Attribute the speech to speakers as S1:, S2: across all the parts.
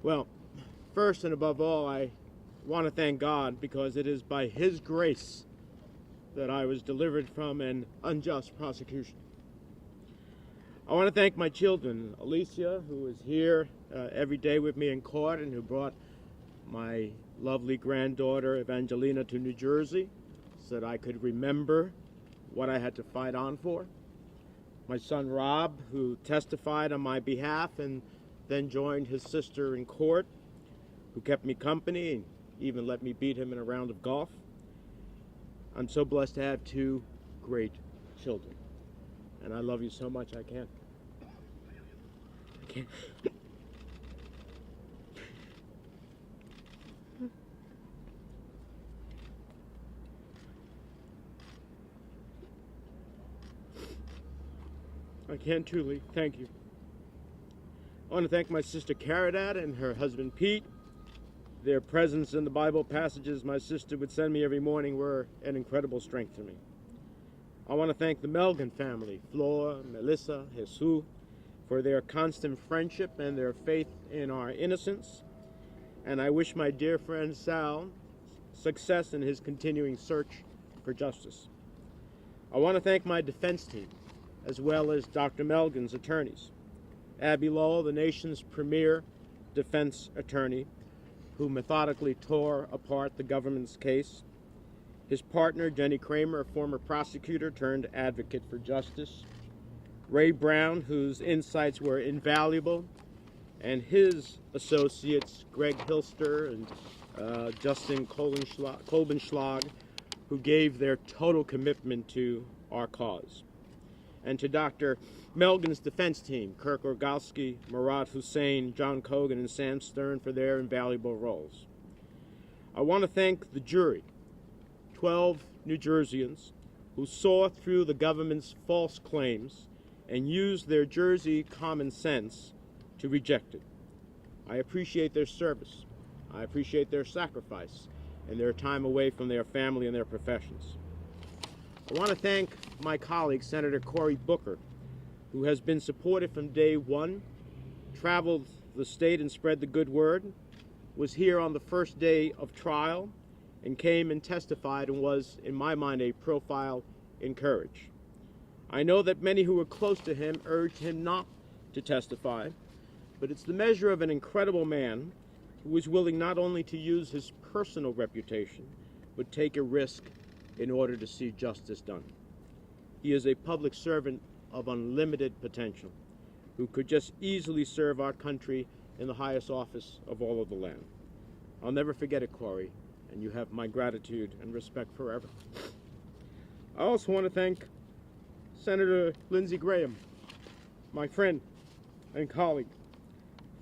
S1: Well, first and above all, I want to thank God because it is by His grace that I was delivered from an unjust prosecution. I want to thank my children, Alicia, who is here every day with me in court and who brought my lovely granddaughter, Evangelina, to New Jersey so that I could remember what I had to fight on for. My son, Rob, who testified on my behalf and then joined his sister in court, who kept me company and even let me beat him in a round of golf. I'm so blessed to have two great children. And I love you so much, I can't. I can't truly thank you. I want to thank my sister Caridad and her husband Pete. Their presence in the Bible passages my sister would send me every morning were an incredible strength to me. I want to thank the Melgen family, Flora, Melissa, Jesus, for their constant friendship and their faith in our innocence. And I wish my dear friend Sal success in his continuing search for justice. I want to thank my defense team, as well as Dr. Melgen's attorneys. Abby Lowell, the nation's premier defense attorney, who methodically tore apart the government's case. His partner, Jenny Kramer, a former prosecutor turned advocate for justice. Ray Brown, whose insights were invaluable, and his associates, Greg Hilster and Justin Kolbenschlag, who gave their total commitment to our cause. And to Dr. Melgen's defense team, Kirk Orgalski, Murad Hussain, John Cogan, and Sam Stern for their invaluable roles. I want to thank the jury, 12 New Jerseyans, who saw through the government's false claims and used their Jersey common sense to reject it. I appreciate their service. I appreciate their sacrifice and their time away from their family and their professions. I want to thank my colleague, Senator Cory Booker, who has been supportive from day one, traveled the state and spread the good word, was here on the first day of trial, and came and testified and was, in my mind, a profile in courage. I know that many who were close to him urged him not to testify, but it's the measure of an incredible man who was willing not only to use his personal reputation, but take a risk in order to see justice done. He is a public servant of unlimited potential, who could just easily serve our country in the highest office of all of the land. I'll never forget it, Cory, and you have my gratitude and respect forever. I also want to thank Senator Lindsey Graham, my friend and colleague,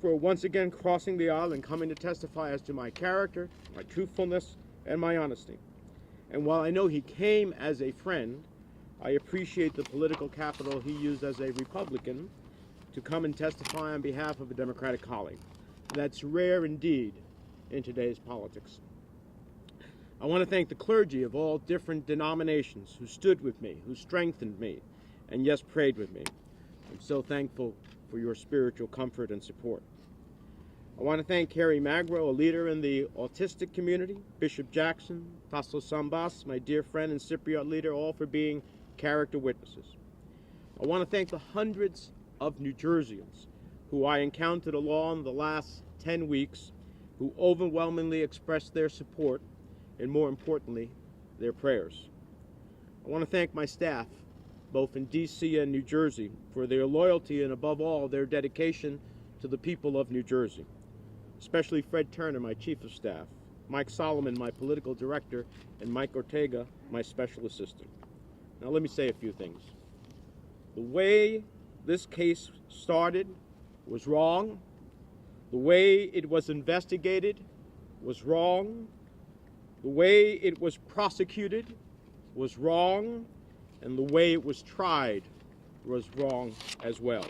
S1: for once again crossing the aisle and coming to testify as to my character, my truthfulness, and my honesty. And while I know he came as a friend, I appreciate the political capital he used as a Republican to come and testify on behalf of a Democratic colleague. That's rare indeed in today's politics. I want to thank the clergy of all different denominations who stood with me, who strengthened me, and yes, prayed with me. I'm so thankful for your spiritual comfort and support. I want to thank Carrie Magro, a leader in the autistic community, Bishop Jackson, Tasso Sambas, my dear friend and Cypriot leader, all for being character witnesses. I want to thank the hundreds of New Jerseyans who I encountered along the last 10 weeks, who overwhelmingly expressed their support and, more importantly, their prayers. I want to thank my staff, both in D.C. and New Jersey, for their loyalty and, above all, their dedication to the people of New Jersey. Especially Fred Turner, my chief of staff, Mike Solomon, my political director, and Mike Ortega, my special assistant. Now let me say a few things. The way this case started was wrong. The way it was investigated was wrong. The way it was prosecuted was wrong. And the way it was tried was wrong as well.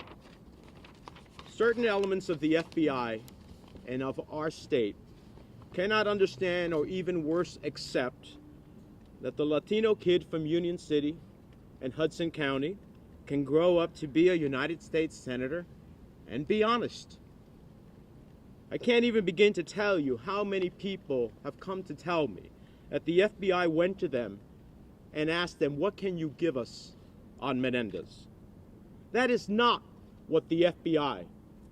S1: Certain elements of the FBI and of our state cannot understand or even worse accept that the Latino kid from Union City and Hudson County can grow up to be a United States Senator and be honest. I can't even begin to tell you how many people have come to tell me that the FBI went to them and asked them, what can you give us on Menendez? That is not what the FBI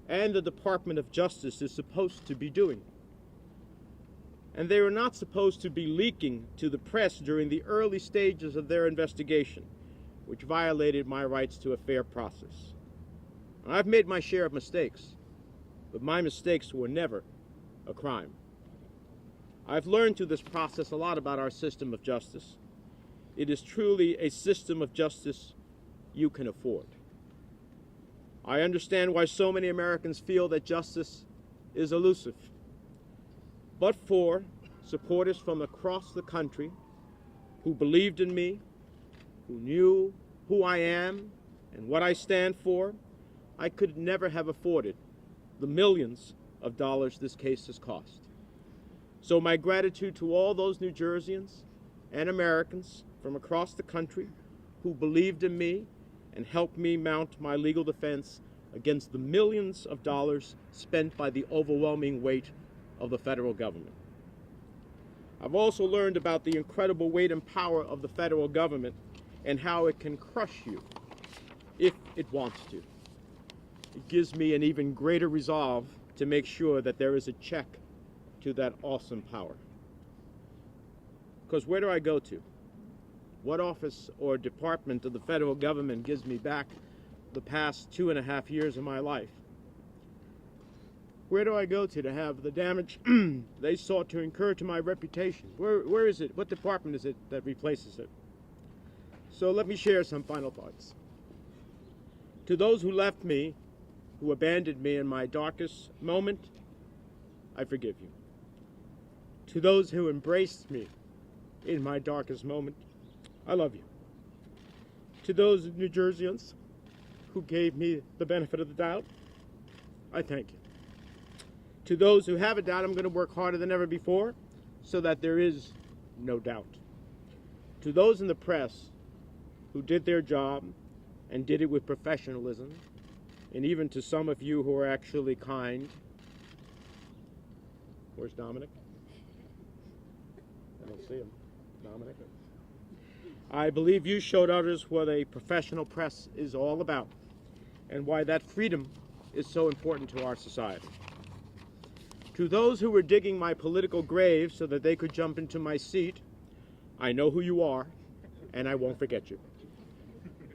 S1: and the Department of Justice is supposed to be doing. And they were not supposed to be leaking to the press during the early stages of their investigation, which violated my rights to a fair process. I've made my share of mistakes, but my mistakes were never a crime. I've learned through this process a lot about our system of justice. It is truly a system of justice you can afford. I understand why so many Americans feel that justice is elusive. But for supporters from across the country who believed in me, who knew who I am and what I stand for, I could never have afforded the millions of dollars this case has cost. So my gratitude to all those New Jerseyans and Americans from across the country who believed in me and helped me mount my legal defense against the millions of dollars spent by the overwhelming weight of the federal government. I've also learned about the incredible weight and power of the federal government and how it can crush you if it wants to. It gives me an even greater resolve to make sure that there is a check to that awesome power. Because where do I go to? What office or department of the federal government gives me back the past 2.5 years of my life? Where do I go to have the damage they sought to incur to my reputation? Where is it? What department is it that replaces it? So let me share some final thoughts. To those who left me, who abandoned me in my darkest moment, I forgive you. To those who embraced me in my darkest moment, I love you. To those New Jerseyans who gave me the benefit of the doubt, I thank you. To those who have a doubt, I'm going to work harder than ever before so that there is no doubt. To those in the press who did their job and did it with professionalism, and even to some of you who are actually kind. Where's Dominic? I don't see him. Dominic? I believe you showed others what a professional press is all about and why that freedom is so important to our society. To those who were digging my political grave so that they could jump into my seat, I know who you are, and I won't forget you.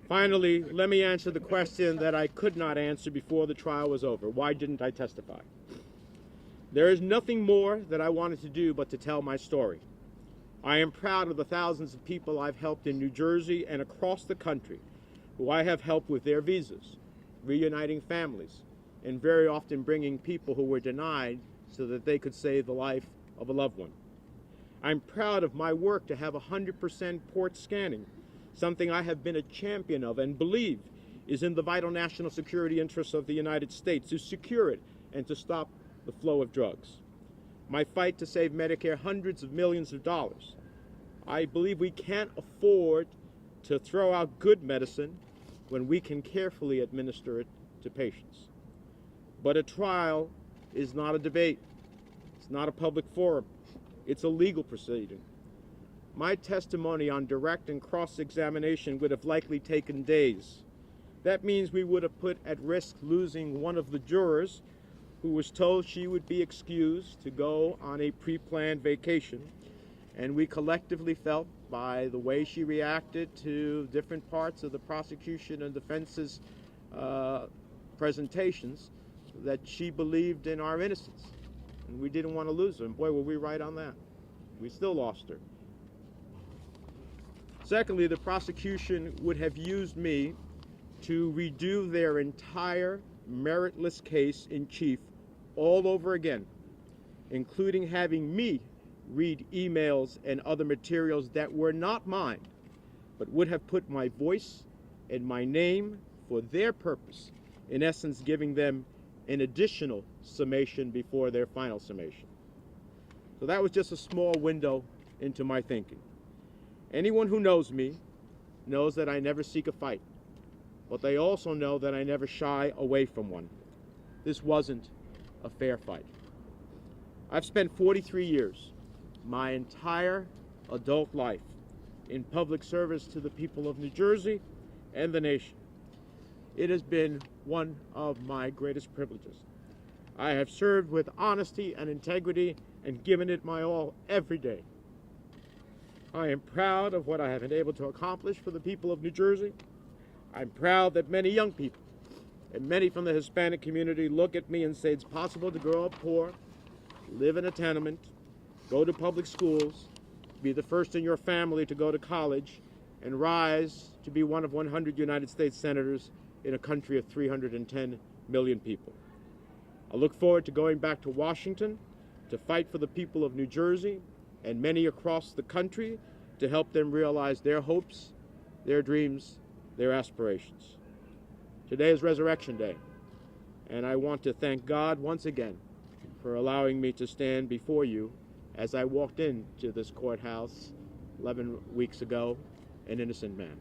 S1: Finally, let me answer the question that I could not answer before the trial was over. Why didn't I testify? There is nothing more that I wanted to do but to tell my story. I am proud of the thousands of people I've helped in New Jersey and across the country who I have helped with their visas, reuniting families, and very often bringing people who were denied so that they could save the life of a loved one. I'm proud of my work to have 100% port scanning, something I have been a champion of and believe is in the vital national security interests of the United States to secure it and to stop the flow of drugs. My fight to save Medicare hundreds of millions of dollars. I believe we can't afford to throw out good medicine when we can carefully administer it to patients. But a trial is not a debate. It's not a public forum. It's a legal proceeding. My testimony on direct and cross-examination would have likely taken days. That means we would have put at risk losing one of the jurors who was told she would be excused to go on a pre-planned vacation. And we collectively felt, by the way she reacted to different parts of the prosecution and defense's presentations, that she believed in our innocence. And we didn't want to lose her. And boy, were we right on that. We still lost her. Secondly, the prosecution would have used me to redo their entire meritless case in chief all over again, including having me read emails and other materials that were not mine, but would have put my voice and my name for their purpose, in essence giving them an additional summation before their final summation. So that was just a small window into my thinking. Anyone who knows me knows that I never seek a fight, but they also know that I never shy away from one. This wasn't a fair fight. I've spent 43 years, my entire adult life, in public service to the people of New Jersey and the nation. It has been one of my greatest privileges. I have served with honesty and integrity and given it my all every day. I am proud of what I have been able to accomplish for the people of New Jersey. I'm proud that many young people and many from the Hispanic community look at me and say it's possible to grow up poor, live in a tenement, go to public schools, be the first in your family to go to college, and rise to be one of 100 United States senators in a country of 310 million people. I look forward to going back to Washington to fight for the people of New Jersey and many across the country to help them realize their hopes, their dreams, their aspirations. Today is Resurrection Day, and I want to thank God once again for allowing me to stand before you as I walked into this courthouse 11 weeks ago, an innocent man.